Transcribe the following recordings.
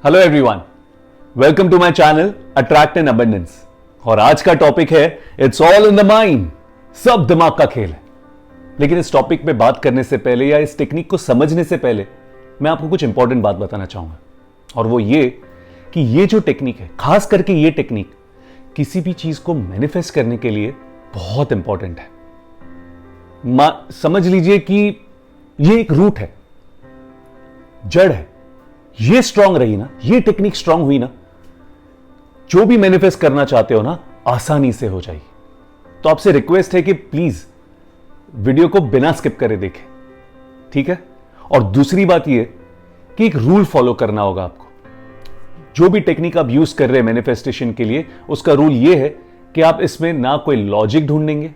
Hello everyone, welcome to my channel attract and abundance. और आज का टॉपिक है it's all in the mind. सब दिमाग का खेल है। लेकिन इस टॉपिक पे बात करने से पहले या इस टेक्निक को समझने से पहले मैं आपको कुछ इंपॉर्टेंट बात बताना चाहूंगा, और वो ये कि ये जो टेक्निक है, खास करके ये टेक्निक किसी भी चीज को मैनिफेस्ट करने के लिए बहुत इंपॉर्टेंट है। समझ लीजिए कि ये एक रूट है, जड़ है। ये स्ट्रांग रही ना, ये टेक्निक स्ट्रांग हुई ना, जो भी मैनिफेस्ट करना चाहते हो ना, आसानी से हो जाएगी। तो आपसे रिक्वेस्ट है कि प्लीज वीडियो को बिना स्किप करे देखें, ठीक है। और दूसरी बात यह कि एक रूल फॉलो करना होगा आपको। जो भी टेक्निक आप यूज कर रहे हैं मैनिफेस्टेशन के लिए, उसका रूल यह है कि आप इसमें ना कोई लॉजिक ढूंढेंगे,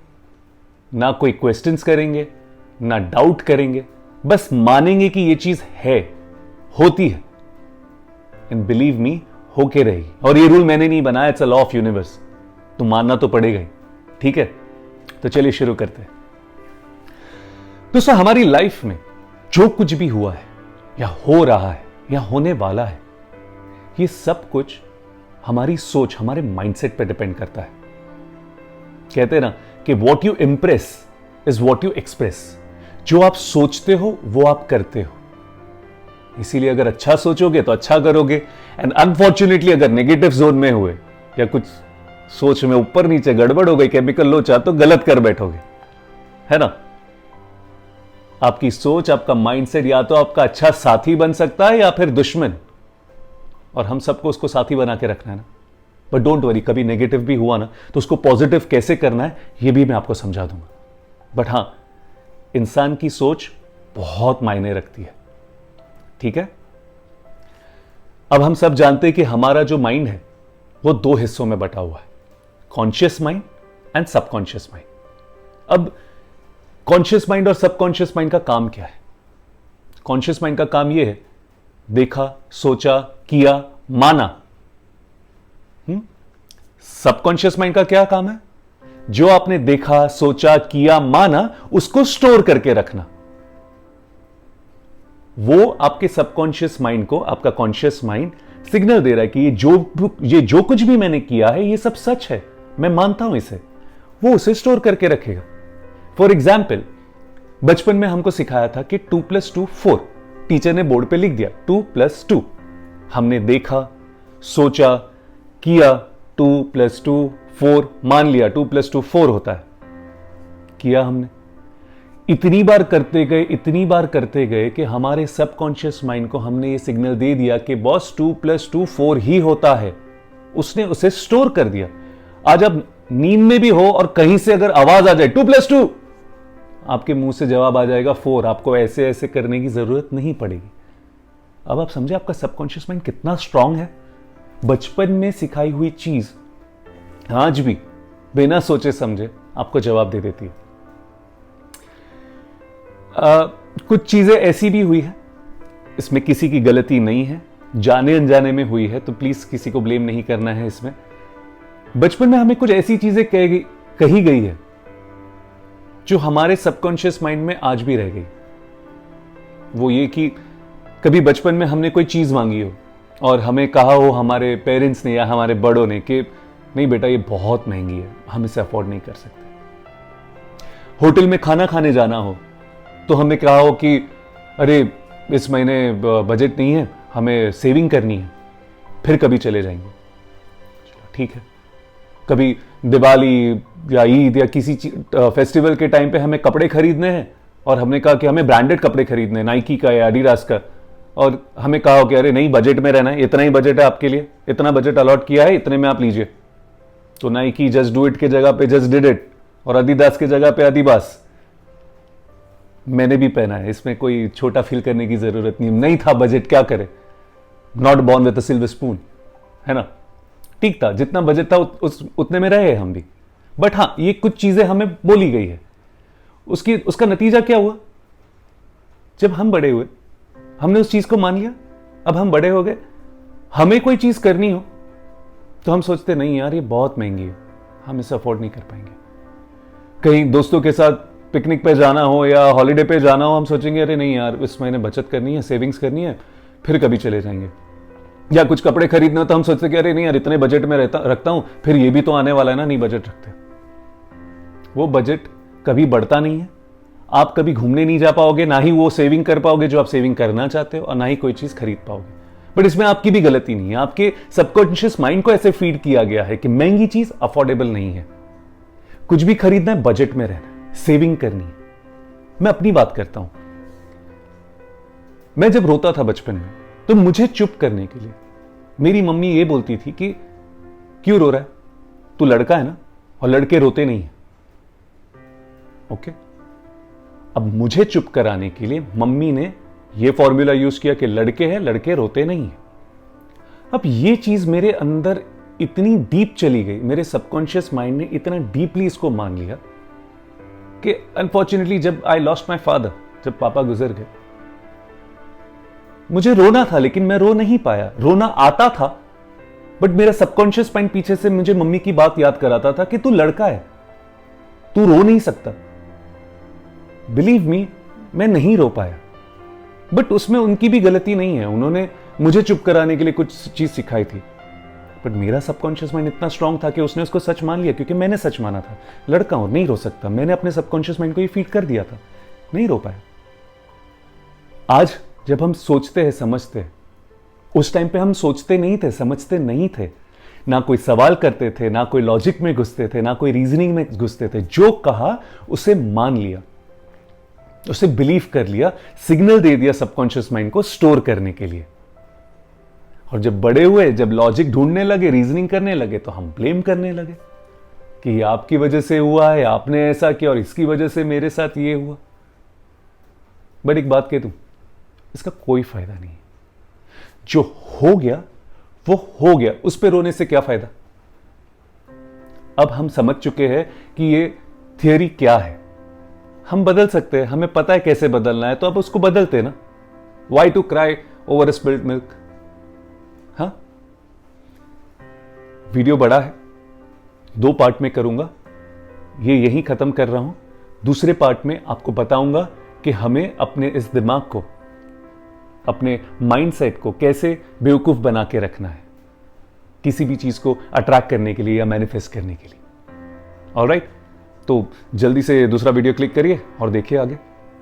ना कोई क्वेश्चंस करेंगे, ना डाउट करेंगे, बस मानेंगे कि यह चीज है, होती है। एंड बिलीव मी, होके रहेगी। और ये रूल मैंने नहीं बनाया, it's a law of universe, तो मानना तो पड़ेगा ही, ठीक है। तो चलिए शुरू करते हैं। दोस्तों, हमारी लाइफ में जो कुछ भी हुआ है या हो रहा है या होने वाला है, ये सब कुछ हमारी सोच, हमारे माइंडसेट पे डिपेंड करता है। कहते हैं ना कि what you Impress is what you express. जो आप सोचते हो वो आप करते हो। इसीलिए अगर अच्छा सोचोगे तो अच्छा करोगे, एंड अनफॉर्चुनेटली अगर नेगेटिव जोन में हुए या कुछ सोच में ऊपर नीचे गड़बड़ हो गई, केमिकल लोचा, तो गलत कर बैठोगे, है ना। आपकी सोच, आपका माइंडसेट या तो आपका अच्छा साथी बन सकता है या फिर दुश्मन, और हम सबको उसको साथी बना के रखना है ना। बट डोंट वरी, कभी नेगेटिव भी हुआ ना तो उसको पॉजिटिव कैसे करना है ये भी मैं आपको समझा दूंगा। बट हां, इंसान की सोच बहुत मायने रखती है, ठीक है। अब हम सब जानते हैं कि हमारा जो माइंड है वो दो हिस्सों में बटा हुआ है, conscious mind and subconscious mind. अब कॉन्शियस माइंड और सबकॉन्शियस माइंड का काम क्या है? कॉन्शियस माइंड का काम यह है, देखा, सोचा, किया, माना। सबकॉन्शियस माइंड का क्या काम है? जो आपने देखा, सोचा, किया, माना, उसको स्टोर करके रखना। वो आपके सबकॉन्शियस माइंड को आपका कॉन्शियस माइंड सिग्नल दे रहा है कि ये जो कुछ भी मैंने किया है ये सब सच है, मैं मानता हूं इसे। वो उसे स्टोर करके रखेगा। फॉर एग्जाम्पल, बचपन में हमको सिखाया था कि 2 + 2 4। टीचर ने बोर्ड पे लिख दिया 2 + 2। हमने देखा, सोचा, किया, 2 + 2 4, मान लिया 2 + 2 4 होता है। किया हमने, इतनी बार करते गए कि हमारे सबकॉन्शियस माइंड को हमने ये सिग्नल दे दिया कि बॉस 2 + 2 4 ही होता है। उसने उसे स्टोर कर दिया। आज आप नींद में भी हो और कहीं से अगर आवाज आ जाए 2 + 2, आपके मुंह से जवाब आ जाएगा 4। आपको ऐसे ऐसे करने की जरूरत नहीं पड़ेगी। अब आप समझे आपका सबकॉन्शियस माइंड कितना स्ट्रांग है। बचपन में सिखाई हुई चीज आज भी बिना सोचे समझे आपको जवाब दे देती है। कुछ चीजें ऐसी भी हुई है, इसमें किसी की गलती नहीं है, जाने अनजाने में हुई है, तो प्लीज किसी को ब्लेम नहीं करना है इसमें। बचपन में हमें कुछ ऐसी चीजें कही गई है जो हमारे सबकॉन्शियस माइंड में आज भी रह गई। वो ये कि कभी बचपन में हमने कोई चीज मांगी हो और हमें कहा हो हमारे पेरेंट्स ने या हमारे बड़ों ने कि नहीं बेटा, ये बहुत महंगी है, हम इसे अफोर्ड नहीं कर सकते। होटल में खाना खाने जाना हो तो हमें कहा हो कि अरे इस महीने बजट नहीं है, हमें सेविंग करनी है, फिर कभी चले जाएंगे। ठीक है। कभी दिवाली या ईद या किसी फेस्टिवल के टाइम पे हमें कपड़े खरीदने हैं और हमने कहा कि हमें ब्रांडेड कपड़े खरीदने हैं, नाइकी का या एडिडास का, और हमें कहा हो कि अरे नहीं, बजट में रहना है, इतना ही बजट है आपके लिए, इतना बजट अलॉट किया है, इतने में आप लीजिए। तो नाइकी जस्ट डू इट के जगह पे जस्ट डिड इट, और एडिडास के जगह पे एडिबास। मैंने भी पहना है, इसमें कोई छोटा फील करने की जरूरत नहीं था बजट, क्या करे, not born with a silver spoon, है ना। ठीक था, जितना बजट था उतने में रहे हम भी। बट हाँ, ये कुछ चीजें हमें बोली गई है। उसका नतीजा क्या हुआ? जब हम बड़े हुए, हमने उस चीज को मान लिया। अब हम बड़े हो गए, हमें कोई चीज करनी हो तो हम सोचते नहीं यार, ये बहुत महंगी है, हम इसे अफोर्ड नहीं कर पाएंगे। कहीं दोस्तों के साथ पिकनिक पे जाना हो या हॉलीडे पे जाना हो, हम सोचेंगे अरे नहीं यार, इस महीने बचत करनी है, सेविंग्स करनी है, फिर कभी चले जाएंगे। या कुछ कपड़े खरीदना तो हम सोचते कि अरे नहीं यार इतने बजट में रखता हूं, फिर ये भी तो आने वाला है ना, नहीं बजट रखते। वो बजट कभी बढ़ता नहीं है, आप कभी घूमने नहीं जा पाओगे, ना ही वो सेविंग कर पाओगे जो आप सेविंग करना चाहते हो, और ना ही कोई चीज खरीद पाओगे। बट इसमें आपकी भी गलती नहीं है, आपके सबकॉन्शियस माइंड को ऐसे फीड किया गया है कि महंगी चीज अफोर्डेबल नहीं है, कुछ भी खरीदना है बजट में रहना है, सेविंग करनी है। मैं अपनी बात करता हूं, मैं जब रोता था बचपन में तो मुझे चुप करने के लिए मेरी मम्मी ये बोलती थी कि क्यों रो रहा है, तू लड़का है ना, और लड़के रोते नहीं है। ओके, अब मुझे चुप कराने के लिए मम्मी ने यह फॉर्मूला यूज किया कि लड़के हैं, लड़के रोते नहीं है। अब ये चीज मेरे अंदर इतनी डीप चली गई, मेरे सबकॉन्शियस माइंड ने इतना डीपली इसको मान लिया कि अनफॉर्चुनेटली जब आई लॉस्ट माय फादर, जब पापा गुजर गए, मुझे रोना था लेकिन मैं रो नहीं पाया। रोना आता था बट मेरा सबकॉन्शियस माइंड पीछे से मुझे मम्मी की बात याद कराता था कि तू लड़का है, तू रो नहीं सकता। बिलीव मी, मैं नहीं रो पाया, बट उसमें उनकी भी गलती नहीं है, उन्होंने मुझे चुप कराने के लिए कुछ चीज सिखाई थी। बट मेरा सबकॉन्शियस माइंड इतना स्ट्रांग था कि उसने उसको सच मान लिया, क्योंकि मैंने सच माना था, लड़का हूं, नहीं रो सकता। मैंने अपने सबकॉन्शियस माइंड को ये फीड कर दिया था, नहीं रो पाया। आज जब हम सोचते हैं, समझते हैं, उस टाइम पे हम सोचते नहीं थे, समझते नहीं थे, ना कोई सवाल करते थे, ना कोई लॉजिक में घुसते थे, ना कोई रीजनिंग में घुसते थे। जो कहा उसे मान लिया, उसे बिलीव कर लिया, सिग्नल दे दिया सबकॉन्शियस माइंड को स्टोर करने के लिए। और जब बड़े हुए, जब लॉजिक ढूंढने लगे, रीजनिंग करने लगे, तो हम ब्लेम करने लगे कि आपकी वजह से हुआ है, आपने ऐसा किया, और इसकी वजह से मेरे साथ ये हुआ। बट एक बात कह दूं, इसका कोई फायदा नहीं है। जो हो गया वो हो गया, उस पे रोने से क्या फायदा। अब हम समझ चुके हैं कि ये थियरी क्या है, हम बदल सकते हैं, हमें पता है कैसे बदलना है, तो अब उसको बदलते ना। Why to cry over spilled milk. हाँ, वीडियो बड़ा है, 2 पार्ट में करूंगा, ये यहीं खत्म कर रहा हूं। दूसरे पार्ट में आपको बताऊंगा कि हमें अपने इस दिमाग को, अपने माइंडसेट को कैसे बेवकूफ बना के रखना है किसी भी चीज को अट्रैक्ट करने के लिए या मैनिफेस्ट करने के लिए। ऑलराइट, तो जल्दी से दूसरा वीडियो क्लिक करिए और देखिए आगे।